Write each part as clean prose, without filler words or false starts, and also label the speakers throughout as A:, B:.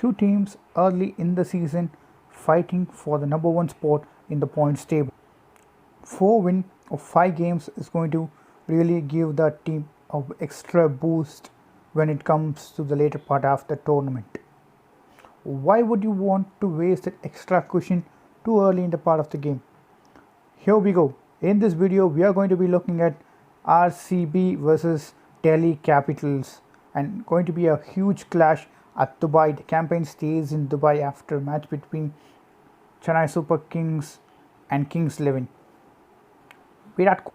A: two teams early in the season fighting for the number one spot in the points table. 4 wins of 5 games is going to really give the team an extra boost when it comes to the later part of the tournament. Why would you want to waste that extra cushion too early in the part of the game? Here we go. In this video, we are going to be looking at RCB versus Delhi Capitals, and going to be a huge clash at Dubai. The campaign stays in Dubai after a match between Chennai Super Kings and Kings 11. Virat Kohli.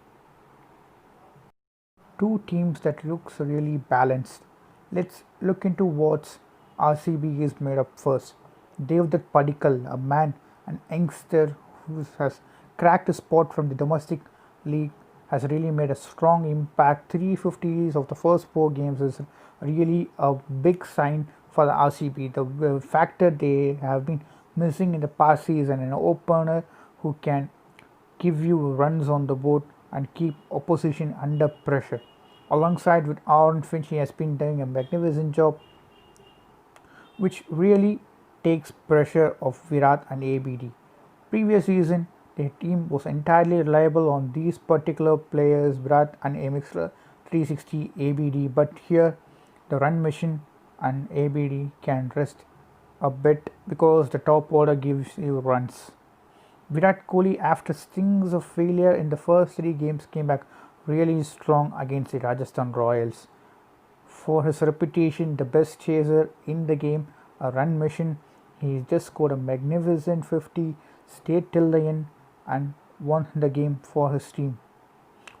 A: Two teams that looks really balanced. Let's look into what RCB is made up first. Devdutt Padikkal, a man, an youngster who has cracked a spot from the domestic league, has really made a strong impact. 350s of the first 4 games is really a big sign for the RCB. The factor they have been missing in the past season, an opener who can give you runs on the board and keep opposition under pressure. Alongside with Aaron Finch, he has been doing a magnificent job, which really takes pressure off Virat and ABD. Previous season, the team was entirely reliable on these particular players, Virat and Amixler 360 ABD, but here the run machine and ABD can rest a bit because the top order gives you runs. Virat Kohli, after stings of failure in the first 3 games, came back really strong against the Rajasthan Royals. For his reputation, the best chaser in the game, a run machine, he just scored a magnificent 50, stayed till the end and won the game for his team,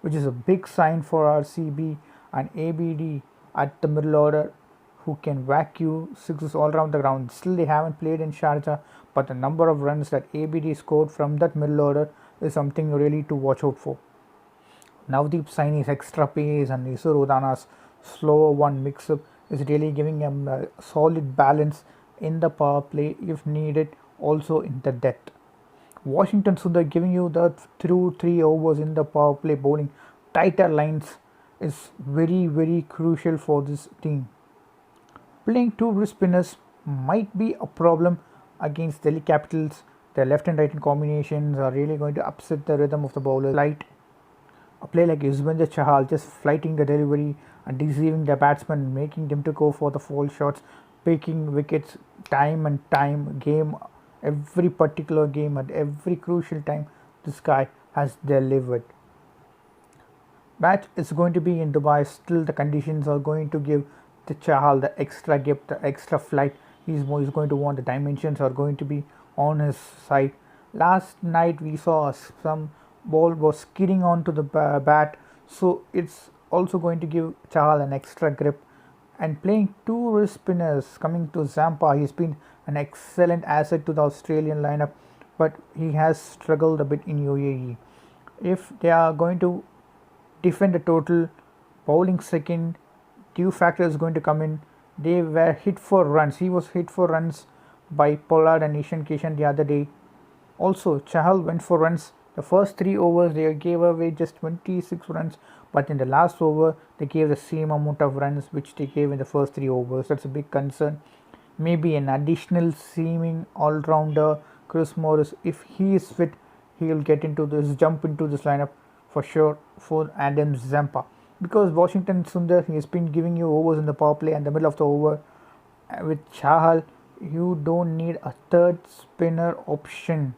A: which is a big sign for RCB. And ABD at the middle order, who can whack you sixes all around the ground. Still, they haven't played in Sharjah, but the number of runs that ABD scored from that middle order is something really to watch out for. Navdeep Saini's extra pace and Isur Udana's slower one mix-up is really giving him a solid balance in the power play if needed, also in the depth. Washington Sundar giving you the through 3 overs in the power play, bowling tighter lines is very crucial for this team. Playing 2 wrist spinners might be a problem against Delhi Capitals. Their left and right hand combinations are really going to upset the rhythm of the bowler. A play like Yuzvendra Chahal just flighting the delivery and deceiving the batsman, making them to go for the fall shots, picking wickets time and time, every particular game at every crucial time. This guy has delivered. Match is going to be in Dubai. Still, the conditions are going to give the Chahal the extra gap, the extra flight. He's going to want, the dimensions are going to be on his side. Last night we saw some ball was skidding onto the bat, so it's also going to give Chahal an extra grip. And playing 2 wrist spinners, coming to Zampa, he's been an excellent asset to the Australian lineup, but he has struggled a bit in UAE. If they are going to defend the total, bowling second, Q factor is going to come in. They were hit for runs. He was hit for runs by Pollard and Ishan Kishan the other day. Also, Chahal went for runs. The first 3 overs they gave away just 26 runs, but in the last over they gave the same amount of runs which they gave in the first 3 overs. That's a big concern. Maybe an additional seeming all-rounder, Chris Morris, if he is fit, he will jump into this lineup for sure for Adam Zampa. Because Washington Sundar, he has been giving you overs in the power play and the middle of the over. With Chahal, you don't need a third spinner option.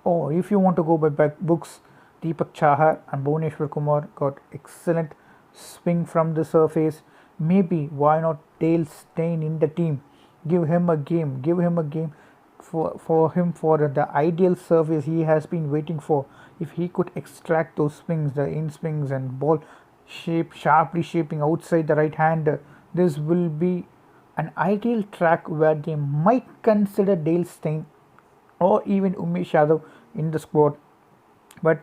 A: Or if you want to go by books, Deepak Chahar and Bhuvneshwar Kumar got excellent swing from the surface. Maybe why not Dale Steyn in the team? Give him a game for the ideal surface he has been waiting for. If he could extract those swings, the in swings and ball sharply shaping outside the right hander, this will be an ideal track where they might consider Dale Steyn or even Umesh Yadav in the squad. But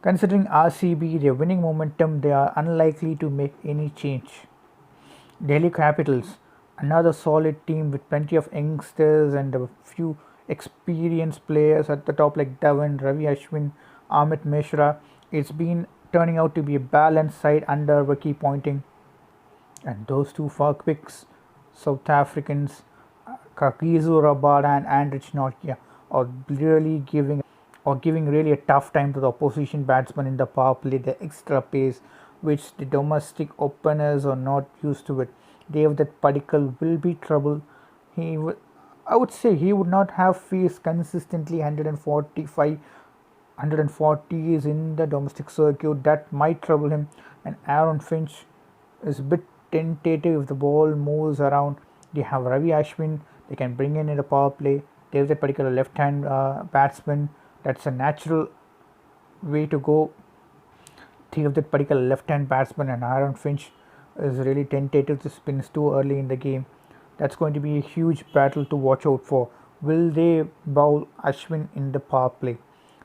A: considering RCB, their winning momentum, they are unlikely to make any change. Delhi Capitals, another solid team with plenty of youngsters and a few experienced players at the top like Dhawan, Ravi Ashwin, Amit Mishra. It's been turning out to be a balanced side under Ricky Ponting. And those 2 far picks, South Africans, Kagizu Rabada and Andrich Nokia are really giving really a tough time to the opposition batsmen in the power play, the extra pace which the domestic openers are not used to it. That Padikkal will be trouble. He would, I would say he would not have faced consistently 145 140s in the domestic circuit. That might trouble him. And Aaron Finch is a bit tentative if the ball moves around. They have Ravi Ashwin, they can bring in the power play. They have that particular left hand batsman. That's a natural way to go. They have that particular left hand batsman, and Aaron Finch is really tentative to spin too early in the game. That's going to be a huge battle to watch out for. Will they bowl Ashwin in the power play?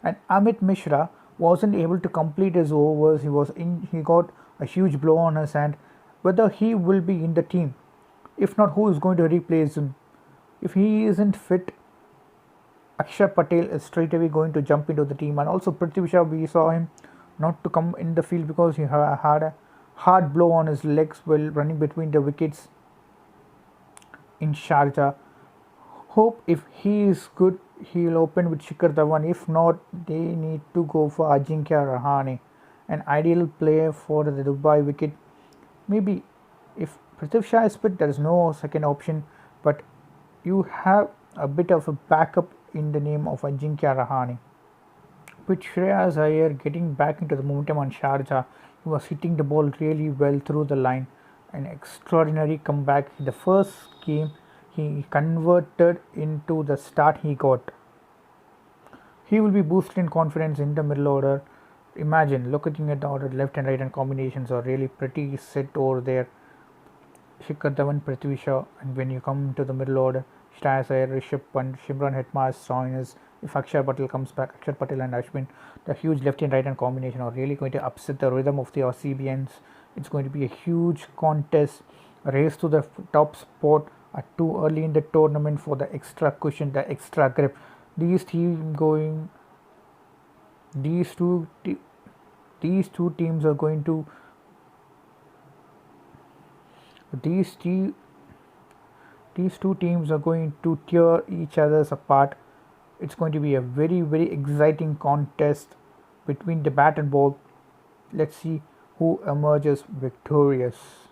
A: And Amit Mishra wasn't able to complete his overs. He got a huge blow on his hand. Whether he will be in the team, if not, who is going to replace him? If he isn't fit, Akshar Patel is straight away going to jump into the team. And also Prithvi Shaw, we saw him not to come in the field because he had a hard blow on his legs while running between the wickets in Sharjah. Hope if he is good, he'll open with Shikhar Dhawan. If not, they need to go for Ajinkya Rahane, an ideal player for the Dubai wicket. Maybe if Prithvi Shah is fit, there is no second option, but you have a bit of a backup in the name of Ajinkya Rahane. With Shreyas Iyer getting back into the momentum on Sharjah, he was hitting the ball really well through the line. An extraordinary comeback. The first game he converted into the start he got. He will be boosted in confidence in the middle order. Imagine looking at the order, left and right hand combinations are really pretty set over there. Shikhar Dhawan, Prithvi Shaw, and when you come to the middle order, Shreyas Iyer, Rishabh Pant, Shimran Hetmar, Soiners. If Akshar Patel comes back, Akshar Patel and Ashwin, the huge left and right hand combination are really going to upset the rhythm of the RCBians. It's going to be a huge contest, a race to the top spot too early in the tournament for the extra cushion, the extra grip. These teams going, these two, these two teams are going to these two teams are going to tear each other's apart. It's going to be a very exciting contest between the bat and ball. Let's see who emerges victorious.